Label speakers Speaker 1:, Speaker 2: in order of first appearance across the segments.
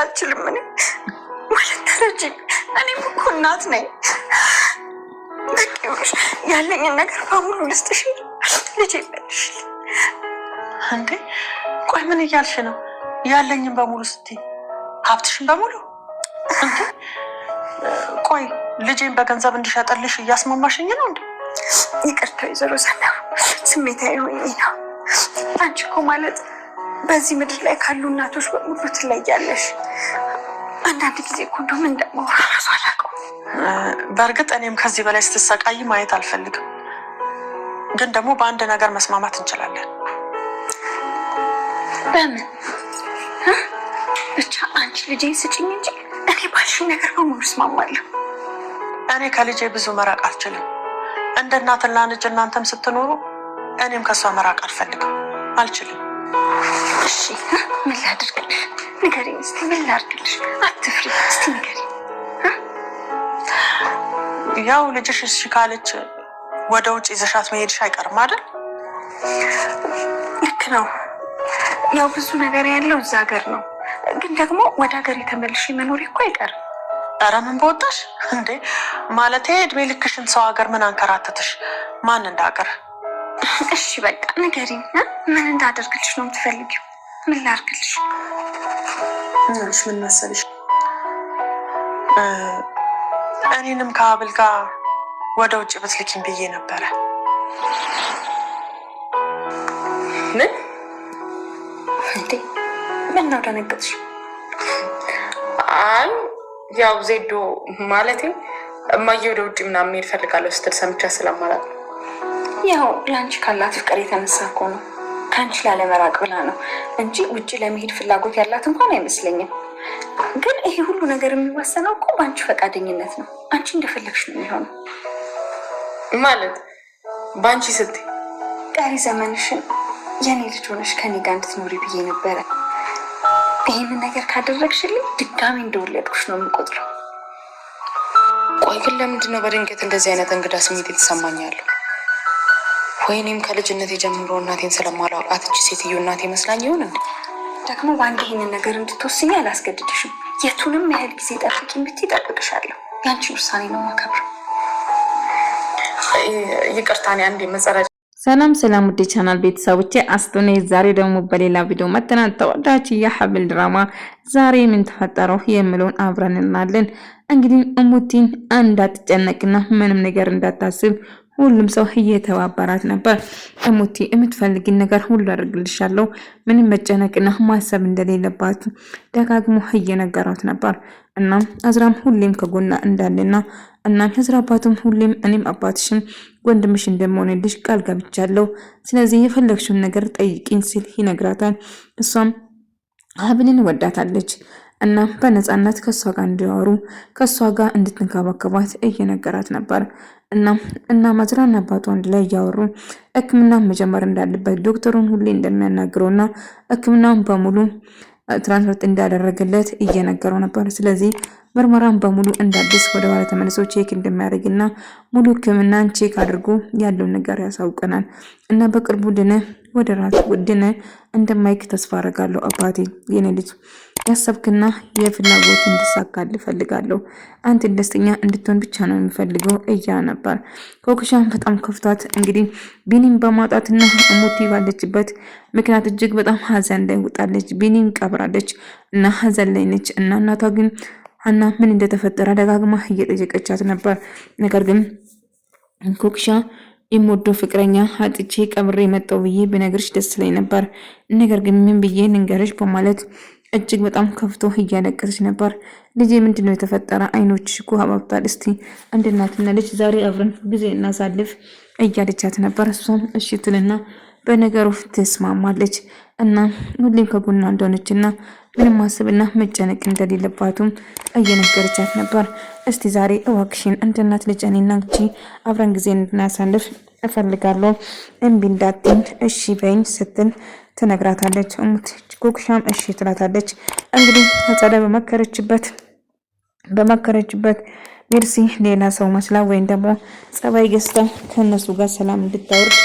Speaker 1: አልችልም። ምን ማለት ተረጂ እኔም እኮ እናት ነኝ። በቃ ያለኝን ነገር በሙሉ ልስጥሽ ልጄ ይበልሽ።
Speaker 2: እንዴ ቆይ ምን እያልሽ ነው? ያለኝን በሙሉ ስትይ ሀብትሽን በሙሉ? እንዴ ቆይ ልጄን በገንዘብ እንድሸጥልሽ እያስማማሽኝ ነው እንዴ?
Speaker 1: ይቅርታ ወይዘሮ ሰላም ስሜታዊ ሆኜ ነው። አንቺ እኮ ማለት በዚህ ምድር ላይ ካሉ እናቶች በሙሉ ትለያለሽ። አንዳንድ ጊዜ እኮ እንደውም እንደማወራ እራሱ አላውቅም።
Speaker 2: በእርግጥ እኔም ከዚህ በላይ ስትሰቃይ ማየት አልፈልግም። ግን ደግሞ በአንድ ነገር መስማማት እንችላለን።
Speaker 1: በምን? ብቻ አንቺ ልጄን ስጭኝ እንጂ እኔ ባልሽኝ ነገር በሙሉ እስማማለሁ።
Speaker 2: እኔ ከልጄ ብዙ መራቅ አልችልም። እንደ እናትና ልጅ እናንተም ስትኖሩ እኔም ከሷ መራቅ አልፈልግም፣ አልችልም።
Speaker 1: እሺ ምን ላድርግልሽ? ንገሪኝ እስቲ ምን ላድርግልሽ? አትፍሪ እስቲ ንገሪኝ።
Speaker 2: ያው ልጅሽ እሺ ካለች ወደ ውጭ ይዘሻት መሄድሽ አይቀርም አይደል?
Speaker 1: ልክ ነው። ያው ብዙ ነገር ያለው እዛ ሀገር ነው። ግን ደግሞ ወደ ሀገር የተመልሽ መኖር እኮ አይቀርም።
Speaker 2: ኧረ ምን በወጣሽ እንዴ! ማለቴ እድሜ ልክሽን ሰው ሀገር ምን አንከራተትሽ? ማን እንደ ሀገር?
Speaker 1: እሺ በቃ ንገሪኝ፣ ምን እንዳደርግልሽ ነው የምትፈልጊው? ምን ላድርግልሽ?
Speaker 2: ምን መሰልሽ፣ እኔንም ከሀብል ጋር ወደ ውጭ ብትልኪኝ ብዬ ነበረ።
Speaker 1: ምን እንዴ? ምን ነው ደነገጥሽ?
Speaker 3: አይ ያው ዜዶ ማለቴ እማዬ ወደ ውጭ ምናምን መሄድ ፈልጋለሁ ስትል ሰምቻ ስለማላውቅ
Speaker 1: ያው ለአንቺ ካላት ፍቅር የተነሳ እኮ ነው፣ ከአንቺ ላለመራቅ ብላ ነው እንጂ ውጭ ለመሄድ ፍላጎት ያላት እንኳን አይመስለኝም። ግን ይሄ ሁሉ ነገር የሚወሰነው እኮ በአንቺ ፈቃደኝነት ነው። አንቺ እንደፈለግሽ ነው የሚሆነው።
Speaker 3: ማለት በአንቺ ስትይ
Speaker 1: ቀሪ ዘመንሽን የኔ ልጅ ሆነሽ ከኔ ጋር እንድትኖሪ ብዬ ነበረ። ይህንን ነገር ካደረግሽልኝ ድጋሚ እንደወለድኩሽ ነው የምቆጥረው።
Speaker 3: ቆይ ግን ለምንድን ነው በድንገት እንደዚህ አይነት እንግዳ ስሜት የተሰማኛለሁ? ወይኔም ከልጅነት የጀምሮ እናቴን ስለማላውቃት እቺ ሴትዮ እናቴ መስላኝ ይሆን እንዴ?
Speaker 1: ደግሞ በአንድ ይህንን ነገር እንድትወስኝ አላስገድድሽም። የቱንም ያህል ጊዜ ጠብቂኝ ብትይ እጠብቅሻለሁ። ያንቺን ውሳኔ ነው የማከብረው።
Speaker 3: ይቅርታ እኔ አንዴ መጸዳጃ።
Speaker 4: ሰላም ውድ ቻናል ቤተሰቦቼ አስቶኔ ዛሬ ደግሞ በሌላ ቪዲዮ መጥተናል። ተወዳጅ የሀብል ድራማ ዛሬ ምን ተፈጠረው የሚለውን አብረን እናያለን። እንግዲህ እሙቲን እንዳትጨነቅና ምንም ነገር እንዳታስብ ሁሉም ሰው እየተባበራት ነበር። እሙቲ የምትፈልጊን ነገር ሁሉ አድርግልሻለሁ፣ ምንም መጨነቅና ማሰብ እንደሌለባት ደጋግሞ እየነገራት ነበር። እና አዝራም ሁሌም ከጎና እንዳለና እና ህዝራ አባቱም ሁሌም እኔም አባትሽም ወንድምሽ እንደምሆንልሽ ቃል ገብቻለሁ፣ ስለዚህ የፈለግሽውን ነገር ጠይቂኝ ሲል ይነግራታል። እሷም ሀብልን ወዳታለች እና በነፃነት ከሷ ጋር እንዲያወሩ ከሷ ጋር እንድትንከባከባት እየነገራት ነበር። እና ማዝራና አባቱ አንድ ላይ እያወሩ ሕክምና መጀመር እንዳለበት ዶክተሩን ሁሌ እንደሚያናግረውና ሕክምናውን በሙሉ ትራንስፈር እንዳደረገለት እየነገረው ነበር። ስለዚህ ምርመራን በሙሉ እንዳዲስ ወደ ኋላ ተመልሶ ቼክ እንደሚያደርግና ሙሉ ሕክምናን ቼክ አድርጎ ያለውን ነገር ያሳውቀናል። እና በቅርቡ ድነ ወደ ራስ ድነ እንደማይክ ተስፋ አደርጋለሁ። አባቴ የኔ ልጅ ያሰብክና የፍላጎት እንድሳካል ፈልጋለሁ። አንተ ደስተኛ እንድትሆን ብቻ ነው የሚፈልገው እያ ነበር። ኮክሻን በጣም ከፍቷት እንግዲህ ቢኒን በማጣትና እሙቲ ባለችበት ምክንያት እጅግ በጣም ሀዘን ላይ ወጣለች። ቢኒን ቀብራለች እና ሀዘን ላይ ነች። እና እናቷ ግን ሀና ምን እንደተፈጠረ ደጋግማ እየጠየቀቻት ነበር። ነገር ግን ኮክሻ የምወደው ፍቅረኛ አጥቼ ቀብሬ መጣው ብዬ ብነግርሽ ደስ ላይ ነበር፣ ነገር ግን ምን ብዬ ልንገርሽ በማለት እጅግ በጣም ከፍቶ እያለቀሰች ነበር። ልጄ ምንድነው የተፈጠረ? አይኖችሽ እኮ አባብታል። እስቲ አንድ እናትና ልጅ ዛሬ አብረን ጊዜ እናሳልፍ እያለቻት ነበር። እሷም እሺ ትልና በነገሩ ትስማማለች እና ሁሌም ከጎኗ እንደሆነችና ምንም ማሰብና መጨነቅ እንደሌለባትም እየነገረቻት ነበር። እስቲ ዛሬ እዋክሽን እንደ እናት ልጅ እኔና አንቺ አብረን ጊዜ እንድናሳልፍ እፈልጋለሁ፣ እምቢ እንዳትኝ እሺ በይኝ ስትል ትነግራታለች። ኮክሻም እሺ ትላታለች። እንግዲህ አጸደ በመከረችበት ሜርሲ ሌላ ሰው መስላ ወይም ደግሞ ጸባይ ገዝታ ከነሱ ጋር ሰላም እንድታወርድ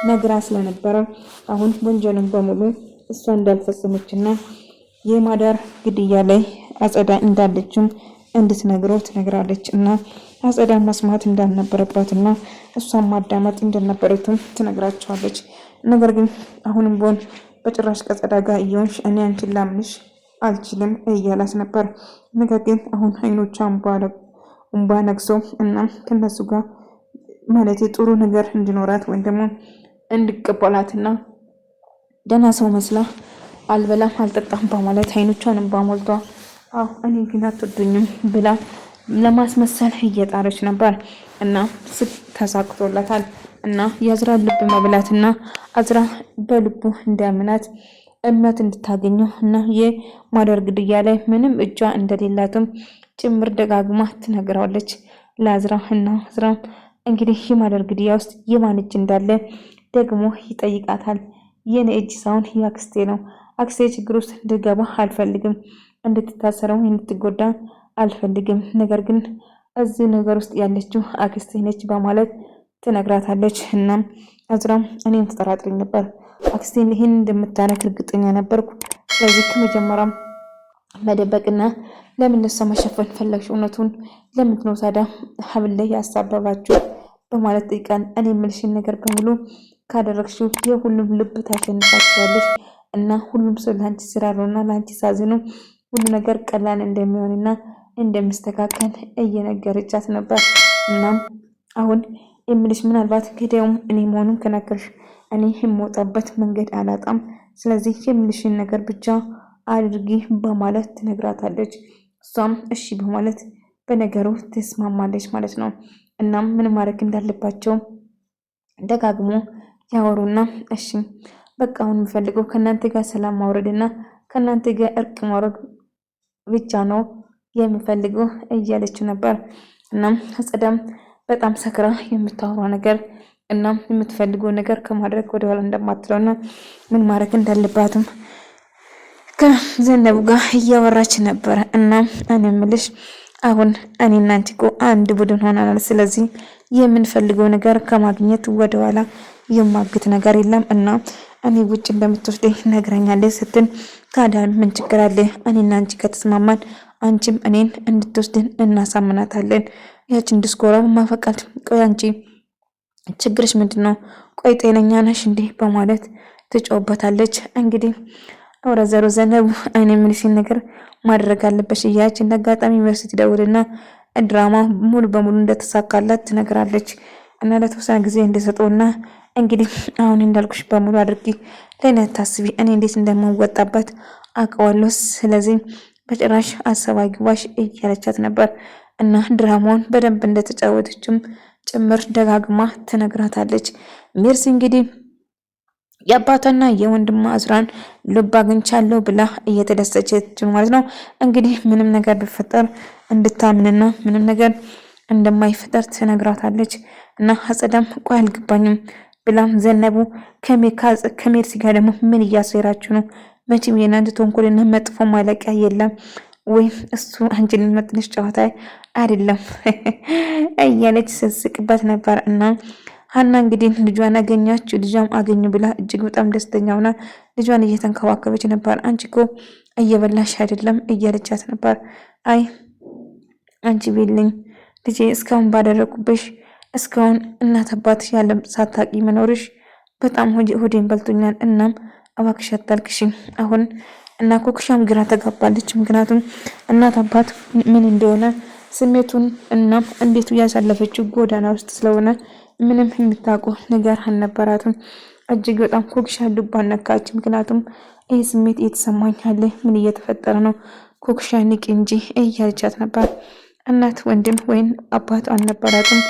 Speaker 4: ነግራ ስለነበረ አሁን ወንጀልን በሙሉ እሷ እንዳልፈጸመችና የማዳር ግድያ ላይ አጸዳ እንዳለችም እንድትነግረው ትነግራለች። እና አጸዳን መስማት እንዳልነበረባትና እሷን ማዳመጥ እንደነበረትም ትነግራቸዋለች። ነገር ግን አሁንም ቢሆን በጭራሽ ከአጸዳ ጋር እየሆንሽ እኔ አንቺን ላምንሽ አልችልም እያላት ነበር። ነገር ግን አሁን አይኖቿ እንባ ነግሶ እና ከነሱ ጋር ማለት ጥሩ ነገር እንዲኖራት ወይም ደግሞ እንዲቀበላትና ደህና ሰው መስላ አልበላም አልጠጣም በማለት አይኖቿን እንባ ሞልቷ እኔ ግን አትወዱኝም ብላ ለማስመሰል እየጣረች ነበር እና ተሳክቶላታል። እና የአዝራ ልብ መብላትና አዝራ በልቡ እንዲያምናት እምነት እንድታገኘው እና የማደር ግድያ ላይ ምንም እጇ እንደሌላትም ጭምር ደጋግማ ትነግረዋለች ለአዝራ። እና አዝራ እንግዲህ የማደር ግድያ ውስጥ የማን እጅ እንዳለ ደግሞ ይጠይቃታል። የኔ እጅ ሳይሆን የአክስቴ ነው። አክስቴ ችግር ውስጥ እንድገባ አልፈልግም፣ እንድትታሰረው እንድትጎዳ አልፈልግም። ነገር ግን እዚህ ነገር ውስጥ ያለችው አክስቴ ነች በማለት ትነግራታለች። እናም አዝራም እኔም ተጠራጥረኝ ነበር፣ አክስቴን ይህን እንደምታነክ እርግጠኛ ነበርኩ። ስለዚህ ከመጀመሪያም መደበቅና ለምን ለሷ መሸፈን ፈለግሽ? እውነቱን ለምን ነው ታዲያ ሀብል ላይ ያሳበባችሁ? በማለት ጠይቃን። እኔ የምልሽን ነገር በሙሉ ካደረግሽው የሁሉም ልብ ታሸንፋችኋለች እና ሁሉም ሰው ለአንቺ ስራሮና ለአንቺ ሳዝኑ ሁሉ ነገር ቀላል እንደሚሆንና እንደሚስተካከል እየነገረቻት ነበር። እናም አሁን የምልሽ ምናልባት ገዳዩም እኔ መሆኑን ከነገርሽ እኔ የምወጣበት መንገድ አላጣም። ስለዚህ የምልሽን ነገር ብቻ አድርጊ በማለት ትነግራታለች። እሷም እሺ በማለት በነገሩ ትስማማለች ማለት ነው። እናም ምን ማድረግ እንዳለባቸው ደጋግሞ ያወሩና እሺ በቃ አሁን የምፈልገው ከእናንተ ጋር ሰላም ማውረድና ከእናንተ ጋር እርቅ ማውረድ ብቻ ነው የምፈልገው እያለችው ነበር። እናም አጸዳም በጣም ሰክራ የምታወራ ነገር እናም የምትፈልገው ነገር ከማድረግ ወደኋላ እንደማትለውና ምን ማድረግ እንዳለባትም ከዘነቡ ጋር እያወራች ነበረ። እናም እኔ የምልሽ አሁን እኔና አንቺ እኮ አንድ ቡድን ሆናናል። ስለዚህ የምንፈልገው ነገር ከማግኘት ወደኋላ የማግት ነገር የለም እና እኔ ውጭ እንደምትወስደኝ ነግረኛለች ስትል ታዲያ ምን ችግር አለ? እኔና አንቺ ከተስማማን አንቺም እኔን እንድትወስድን እናሳምናታለን። ያችን ድስኮራ ማፈቃት። ቆይ አንቺ ችግርሽ ምንድን ነው? ቆይ ጤነኛ ነሽ እንዴ? በማለት ትጮህበታለች። እንግዲህ ወይዘሮ ዘነቡ እኔ ምን ሲል ነገር ማድረግ አለበሽ እያለች እንደ አጋጣሚ ዩኒቨርሲቲ ደውልና ድራማ ሙሉ በሙሉ እንደተሳካላት ትነግራለች። እና ለተወሰነ ጊዜ እንደሰጠውና እንግዲህ አሁን እንዳልኩሽ በሙሉ አድርጊ፣ ለኔ አታስቢ፣ እኔ እንዴት እንደምወጣበት አውቀዋለሁ። ስለዚህ በጭራሽ አሰባይ ግባሽ እያለቻት ነበር። እና ድራማውን በደንብ እንደተጫወተችም ጭምር ደጋግማ ትነግራታለች። ሜርሲ እንግዲህ የአባቷና የወንድሟ አዝራን ልብ አግኝቻለሁ ብላ እየተደሰተች ማለት ነው። እንግዲህ ምንም ነገር ቢፈጠር እንድታምንና ምንም ነገር እንደማይፈጠር ትነግራታለች። እና አጸዳም ቆይ አልገባኝም ብላም ዘነቡ ከሜርሲ ጋር ደግሞ ምን እያሰራችሁ ነው? መቼም የእናንተ ተንኮልና መጥፎ ማለቂያ የለም ወይ? እሱ አንቺን መጥነሽ ጨዋታ አይደለም እያለች ስትስቅበት ነበር። እና ሀና እንግዲህ ልጇን አገኛችሁ ልጇም አገኙ ብላ እጅግ በጣም ደስተኛ ሆና ልጇን እየተንከባከበች ነበር። አንቺ እኮ እየበላሽ አይደለም እያለቻት ነበር። አይ አንቺ ቤልኝ ልጄ እስካሁን ባደረኩብሽ እስካሁን እናት አባት ያለ ሳታቂ መኖርሽ በጣም ሆዴን በልቶኛል። እናም እባክሽ አታልቅሽ። አሁን እና ኮክሻም ግራ ተጋባለች። ምክንያቱም እናት አባት ምን እንደሆነ ስሜቱን እና እንዴት ያሳለፈችው ጎዳና ውስጥ ስለሆነ ምንም የምታውቀው ነገር አልነበራትም። እጅግ በጣም ኮክሻ ልቧን ነካች። ምክንያቱም ይህ ስሜት እየተሰማኝ አለ፣ ምን እየተፈጠረ ነው? ኮክሻ ንቂ እንጂ እያለቻት ነበር። እናት ወንድም ወይም አባት አልነበራትም።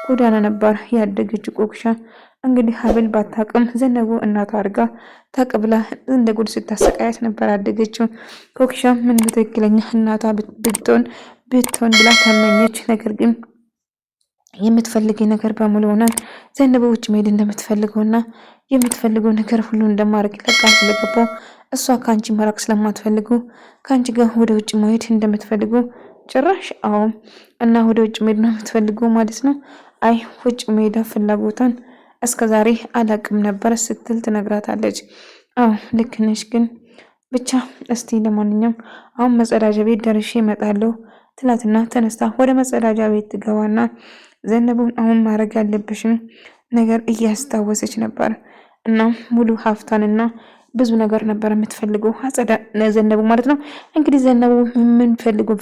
Speaker 4: ጎዳና ነበር ያደገችው ኮክሻ። እንግዲህ ሀብል ባታቅም ዘነቡ እናቷ አድርጋ ተቀብላ እንደ ጉድ ስታሰቃያት ነበር ያደገችው። ኮክሻ ምን በትክክለኛ እናቷ ብትሆን ብላ ተመኘች። ነገር ግን የምትፈልገው ነገር በሙሉ ሆናል። ዘነቡ ውጭ መሄድ እንደምትፈልገውና የምትፈልገው ነገር ሁሉ እንደማድረግ ለቃል ስለገባው እሷ ከአንቺ መራቅ ስለማትፈልገው ከአንቺ ጋር ወደ ውጭ መሄድ እንደምትፈልገው ጭራሽ አዎ እና ወደ ውጭ መሄድ ነው የምትፈልገው ማለት ነው። አይ ውጭ መሄድ ፍላጎቷን እስከዛሬ አላቅም ነበር ስትል ትነግራታለች። አዎ ልክ ነሽ፣ ግን ብቻ እስቲ ለማንኛውም አሁን መጸዳጃ ቤት ደርሼ እመጣለሁ ትላትና ተነስታ ወደ መጸዳጃ ቤት ትገባና ዘነቡን አሁን ማድረግ ያለብሽን ነገር እያስታወሰች ነበር። እና ሙሉ ሀፍታንና ብዙ ነገር ነበር የምትፈልገው ዘነቡ ማለት ነው። እንግዲህ ዘነቡ የምንፈልገው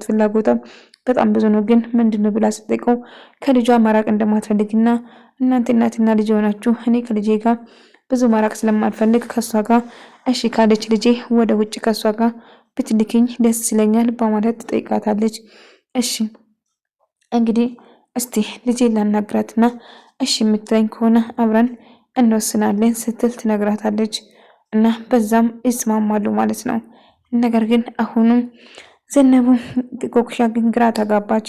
Speaker 4: ፍላጎቷ በጣም ብዙ ነው። ግን ምንድነው ብላ ስትጠይቀው ከልጇ መራቅ እንደማትፈልግና እናንተ እናትና ልጅ ሆናችሁ እኔ ከልጄ ጋር ብዙ መራቅ ስለማልፈልግ ከሷ ጋር እሺ ካለች ልጄ ወደ ውጭ ከሷ ጋር ብትልክኝ ደስ ይለኛል በማለት ትጠይቃታለች። እሺ እንግዲህ እስቲ ልጄ ላናግራትና እሺ የምትለኝ ከሆነ አብረን እንወስናለን ስትል ትነግራታለች። እና በዛም ይስማማሉ ማለት ነው። ነገር ግን አሁንም ዘነቡ ኮኩሻ ግን ግራ ተጋባች።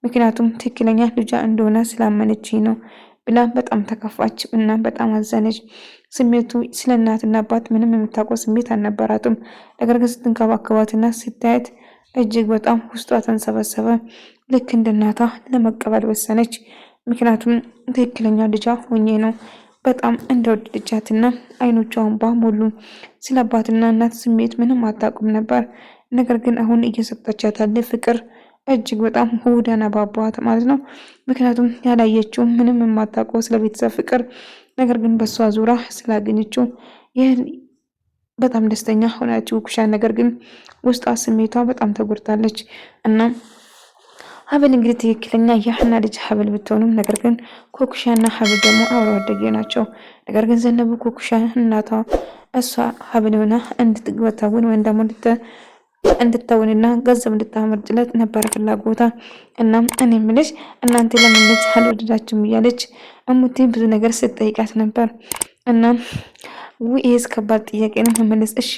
Speaker 4: ምክንያቱም ትክክለኛ ልጇ እንደሆነ ስላመነች ነው ብላ በጣም ተከፋች እና በጣም አዘነች። ስሜቱ ስለ እናትና አባት ምንም የምታውቀው ስሜት አልነበራትም። ነገር ግን ስትንከባከባትና ስታየት እጅግ በጣም ውስጧ ተንሰበሰበ። ልክ እንደ እናቷ ለመቀበል ወሰነች። ምክንያቱም ትክክለኛ ልጇ ሆኜ ነው በጣም እንደወደደቻትና አይኖቿ እንባ ሞሉ። ስለ አባትና እናት ስሜት ምንም አታውቅም ነበር። ነገር ግን አሁን እየሰጠቻት ያለ ፍቅር እጅግ በጣም ሆዷን አባባት ማለት ነው። ምክንያቱም ያላየችው ምንም የማታውቀው ስለ ቤተሰብ ፍቅር፣ ነገር ግን በሷ ዙራ ስላገኘችው በጣም ደስተኛ ሆናችሁ ኩሻ። ነገር ግን ውስጧ ስሜቷ በጣም ተጎድታለች። እና ሀብል እንግዲህ ትክክለኛ የሀና ልጅ ሀብል ብትሆኑም ነገር ግን ኮኩሻና ሀብል ደግሞ አብሮ አደጌ ናቸው። ነገር ግን ዘነቡ ኮኩሻ እናቷ እሷ ሀብል ሆና እንድትወታውን ወይም ደግሞ እንድታውንና ገንዘብ እንድታመርጭለት ነበር ፍላጎታ። እናም እኔ የምልሽ እናንተ ለምን ልጅ አልወደዳችሁም እያለች እሙቴ ብዙ ነገር ስትጠይቃት ነበር። እናም ይሄስ ከባድ ጥያቄ ነው መመለስ። እሺ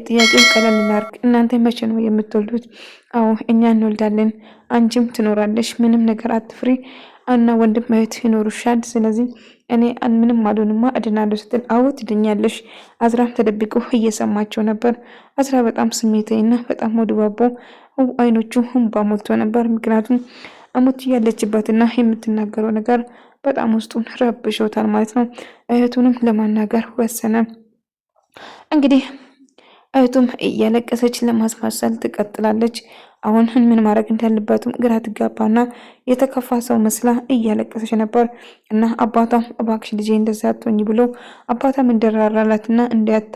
Speaker 4: ጥያቄውን ቀለል ላድርግ። እናንተ መቼ ነው የምትወልዱት? አዎ እኛ እንወልዳለን፣ አንቺም ትኖራለሽ፣ ምንም ነገር አትፍሪ እና ወንድም እህት ይኖሩሻል። ስለዚህ እኔ ምንም አልሆንማ እድናለሁ ስትል አዎ ትድኛለሽ። አዝራም ተደብቆ እየሰማቸው ነበር። አዝራ በጣም ስሜታዊና በጣም ወድባቦ አይኖቹ እንባ ሞልቶ ነበር። ምክንያቱም እሙት ያለችበትና የምትናገረው ነገር በጣም ውስጡን ረብሾታል ማለት ነው። እህቱንም ለማናገር ወሰነ። እንግዲህ እህቱም እያለቀሰች ለማስመሰል ትቀጥላለች። አሁን ምን ማድረግ እንዳለባትም ግራ ትጋባና የተከፋ ሰው መስላ እያለቀሰች ነበር። እና አባቷም እባክሽ ልጄ እንደዛ አትሆኝ ብሎ አባቷም እንደራራላትና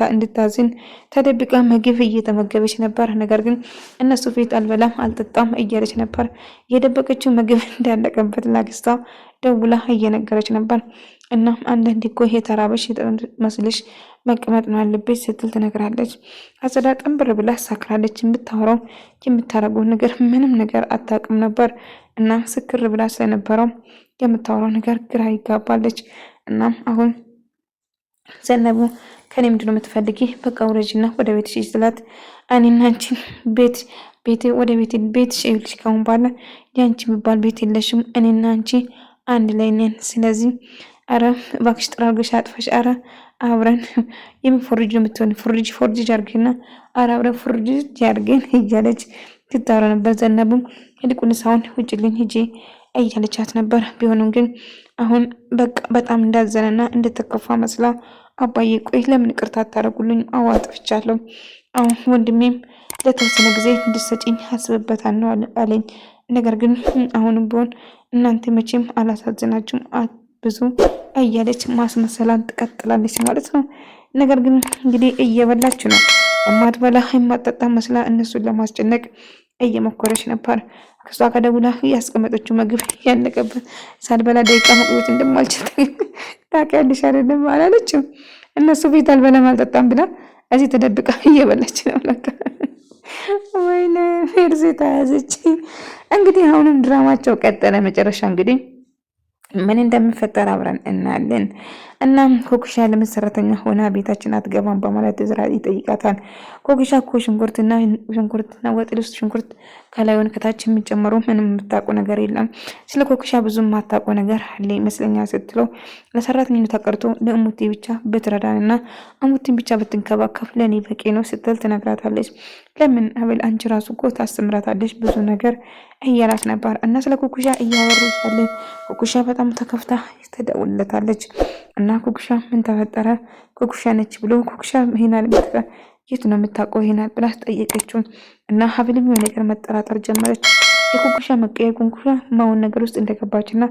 Speaker 4: እንድታዝን ተደብቃ ምግብ እየተመገበች ነበር። ነገር ግን እነሱ ፊት አልበላም አልጠጣም እያለች ነበር። የደበቀችው ምግብ እንዳለቀበት ላግስታ ደውላ እየነገረች ነበር። እና አንዳንዴ እኮ የተራበሽ መስልሽ መቀመጥ ነው ያለብሽ ስትል ትነግራለች። አጸዳ ጠንብር ብላ ሳክራለች። የምታወራው የምታረገው ነገር ምንም ነገር አታውቅም ነበር። እና ስክር ብላ ስለነበረው የምታወራው ነገር ግራ ይጋባለች። እና አሁን ዘነቡ ከኔ ምንድነው የምትፈልጊ? በቃ ውረጅና ወደ ቤትሽ ስላት እኔና አንቺ ቤቴ ወደ ቤትሽ ይልሽ ካሁን ባለ ያንቺ የሚባል ቤት የለሽም። እኔና አንቺ አንድ ላይ ነን። ስለዚህ አረ እባክሽ ጥራርገሽ አጥፈሽ አረ አብረን የሚፎርጅ ነው የምትሆን ፎርጅ አርገና አረ አብረን ፎርጅ ያርገን እያለች ትታወራ ነበር። ዘነቡም ይልቁንስ አሁን ውጭልኝ ሂጂ እያለቻት ነበር። ቢሆንም ግን አሁን በቃ በጣም እንዳዘነና እንደተከፋ መስላ አባዬ ቆይ ለምን ይቅርታ አታረጉልኝ? አዎ አጥፍቻለሁ። አሁን ወንድሜም ለተወሰነ ጊዜ እንድሰጪኝ አስብበታለሁ አለኝ። ነገር ግን አሁንም ቢሆን እናንተ መቼም አላሳዝናችሁም ብዙ እያለች ማስመሰላን ትቀጥላለች ማለት ነው። ነገር ግን እንግዲህ እየበላች ነው። የማትበላ የማትጠጣ መስላ እነሱን ለማስጨነቅ እየሞከረች ነበር። ከሷ ከደውላ ያስቀመጠችው ምግብ ያለቀበት ሳልበላ ደቂቃ መቆየት እንደማልችል ታውቂያለሽ አይደለም አላለችም። እነሱ ቤት አልበላም አልጠጣም ብላ እዚህ ተደብቃ እየበላች ነው። ለካ ወይኔ ፌርዜ ተያዘች። እንግዲህ አሁንም ድራማቸው ቀጠለ። መጨረሻ እንግዲህ ምን እንደሚፈጠር አብረን እናያለን። እናም ኮኩሻ ለምን ሰራተኛ ሆና ቤታችን አትገባም በማለት እዝራ ይጠይቃታል። ኮኩሻ እኮ ሽንኩርትና ወጥ ውስጥ ሽንኩርት ከላዩን ከታች የሚጨመሩ ምንም የምታውቁ ነገር የለም። ስለ ኮኩሻ ብዙ የማታውቁ ነገር አለ ይመስለኛል ስትለው ለሰራተኝነቷ ቀርቶ ለእሙቴ ብቻ ብትረዳንና እሙቴን ብቻ ብትንከባከብ ለእኔ በቂ ነው ስትል ትነግራታለች። ለምን አብል አንቺ ራሱ እኮ ታስተምራታለች ብዙ ነገር እያላት ነበር። እና ስለ ኮኩሻ እያወሩ ሳለ ኮኩሻ በጣም ተከፍታ ትደውልለታለች። እና ኮኩሻ ምን ተፈጠረ ኮኩሻ ነች ብሎ ኮኩሻ ይሄናል የት ነው የምታውቀው ይሄናል ብላ ጠየቀችው። እና ሀብልም የሆነ ነገር መጠራጠር ጀመረች። የኩኩሻ መቀየር ኩኩሻ ማውን ነገር ውስጥ እንደገባች እና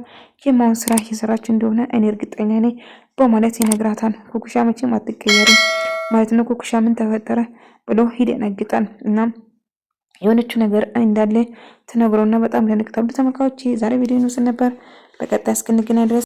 Speaker 4: የማውን ስራ እየሰራች እንደሆነ እኔ እርግጠኛ ነኝ በማለት ይነግራታል። ኩኩሻ መቼም አትቀየርም ማለት ነው። ኩኩሻ ምን ተፈጠረ ብሎ ይደነግጣል። እና የሆነችው ነገር እንዳለ ትነግረውና በጣም ደንግጣሉ። ተመልካቾች ዛሬ ቪዲዮ ነው ነበር። በቀጣይ እስክንገናኝ ድረስ